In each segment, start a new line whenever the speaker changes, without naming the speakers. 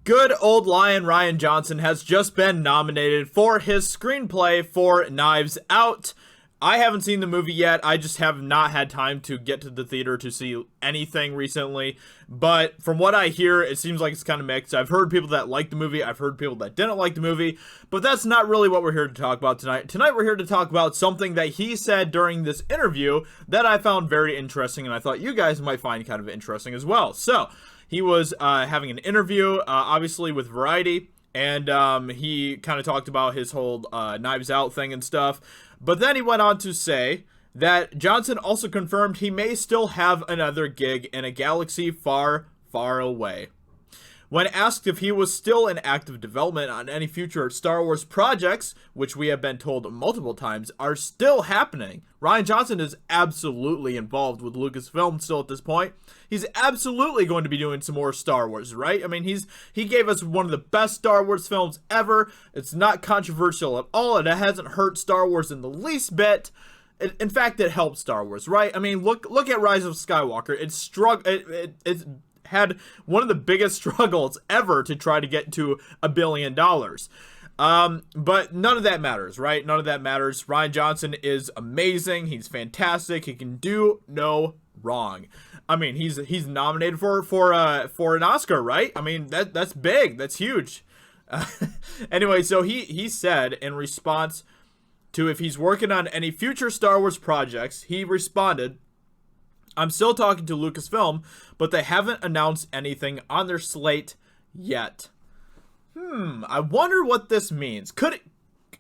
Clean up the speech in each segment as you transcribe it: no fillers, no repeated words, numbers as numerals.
Good old lion Rian Johnson has just been nominated for his screenplay for Knives Out. I haven't seen the movie yet. I just have not had time to get to the theater to see anything recently. But from what I hear, it seems like it's kind of mixed. I've heard people that like the movie. I've heard people that didn't like the movie. But that's not really what we're here to talk about tonight. Tonight we're here to talk about something that he said during this interview that I found very interesting. And I thought you guys might find kind of interesting as well. So he was having an interview, obviously with Variety. And he kind of talked about his whole Knives Out thing and stuff. But then he went on to say that Johnson also confirmed he may still have another gig in a galaxy far, far away. When asked if he was still in active development on any future Star Wars projects, which we have been told multiple times are still happening, Rian Johnson is absolutely involved with Lucasfilm still at this point. He's absolutely going to be doing some more Star Wars, right? I mean, he gave us one of the best Star Wars films ever. It's not controversial at all, and it hasn't hurt Star Wars in the least bit. In fact, it helped Star Wars, right? I mean, look at Rise of Skywalker. It's had one of the biggest struggles ever to try to get to $1 billion. But none of that matters, right? None of that matters. Rian Johnson is amazing. He's fantastic. He can do no wrong. I mean, he's nominated for an Oscar, right? I mean, that's big. That's huge. Anyway, so he said in response to if he's working on any future Star Wars projects, he responded, "I'm still talking to Lucasfilm, but they haven't announced anything on their slate yet." I wonder what this means. Could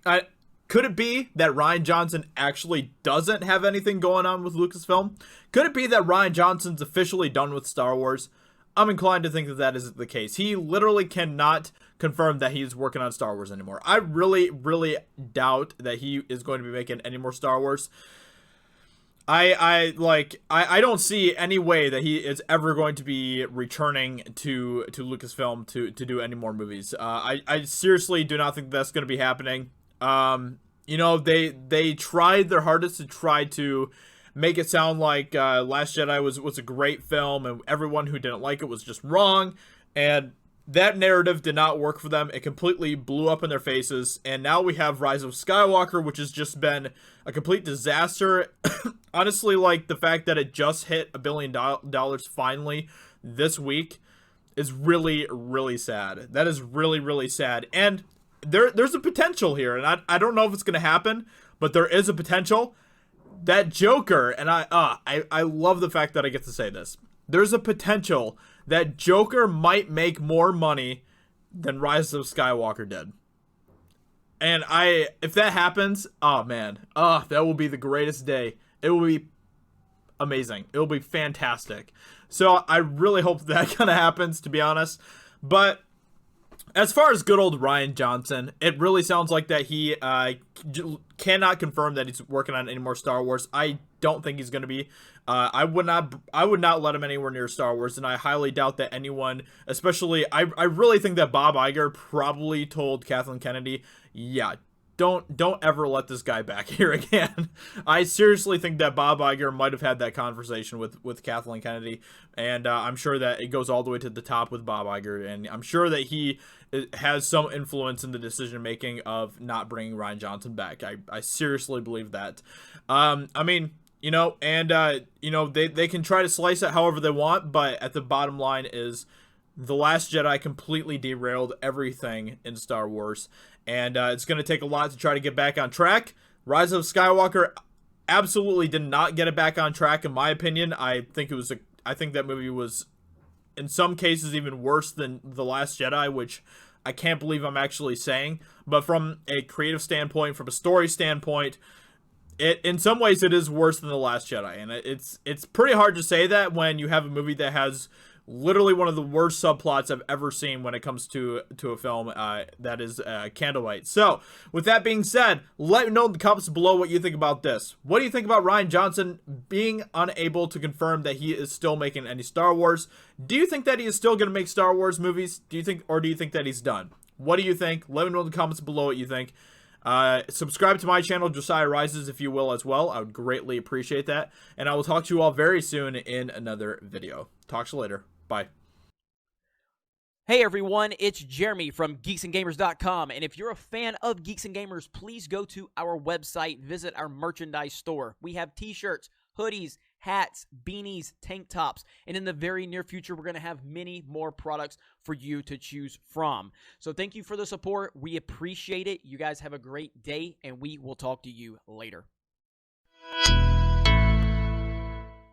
it be that Rian Johnson actually doesn't have anything going on with Lucasfilm? Could it be that Rian Johnson's officially done with Star Wars? I'm inclined to think that that is the case. He literally cannot confirm that he's working on Star Wars anymore. I really, really doubt that he is going to be making any more Star Wars. I don't see any way that he is ever going to be returning to Lucasfilm to do any more movies. I seriously do not think that's going to be happening. You know, they tried their hardest to try to make it sound like Last Jedi was a great film and everyone who didn't like it was just wrong, and that narrative did not work for them. It completely blew up in their faces, and now we have Rise of Skywalker, which has just been a complete disaster. Honestly, like, the fact that it just hit $1 billion finally this week is really, really sad. That is really, really sad. And there's a potential here, and I don't know if it's going to happen, but there is a potential. That Joker, and I love the fact that I get to say this. There's a potential that Joker might make more money than Rise of Skywalker did. And if that happens, oh man, that will be the greatest day. It will be amazing. It will be fantastic. So I really hope that kind of happens, to be honest. But as far as good old Rian Johnson, it really sounds like that he cannot confirm that he's working on any more Star Wars. I don't think he's going to be. I would not let him anywhere near Star Wars, and I highly doubt that anyone, especially, I really think that Bob Iger probably told Kathleen Kennedy, yeah, don't ever let this guy back here again. I seriously think that Bob Iger might have had that conversation with Kathleen Kennedy, and I'm sure that it goes all the way to the top with Bob Iger, and I'm sure that he has some influence in the decision making of not bringing Rian Johnson back. I seriously believe that. I mean, you know, and you know, they can try to slice it however they want, but at the bottom line is The Last Jedi completely derailed everything in Star Wars, and it's going to take a lot to try to get back on track. Rise of Skywalker absolutely did not get it back on track, in my opinion. I think that movie was, in some cases, even worse than The Last Jedi, which I can't believe I'm actually saying. But from a creative standpoint, from a story standpoint, in some ways it is worse than The Last Jedi. And it's pretty hard to say that when you have a movie that has literally one of the worst subplots I've ever seen when it comes to a film that is Candlelight. So, with that being said, let me know in the comments below what you think about this. What do you think about Rian Johnson being unable to confirm that he is still making any Star Wars? Do you think that he is still going to make Star Wars movies? Do you think that he's done? What do you think? Let me know in the comments below what you think. Subscribe to my channel, Josiah Rises, if you will, as well. I would greatly appreciate that. And I will talk to you all very soon in another video. Talk to you later. Bye.
Hey everyone, it's Jeremy from geeksandgamers.com, and if you're a fan of Geeks and Gamers, please go to our website, visit our merchandise store. We have t-shirts, hoodies, hats, beanies, tank tops, and in the very near future, we're going to have many more products for you to choose from. So thank you for the support. We appreciate it. You guys have a great day, and we will talk to you later.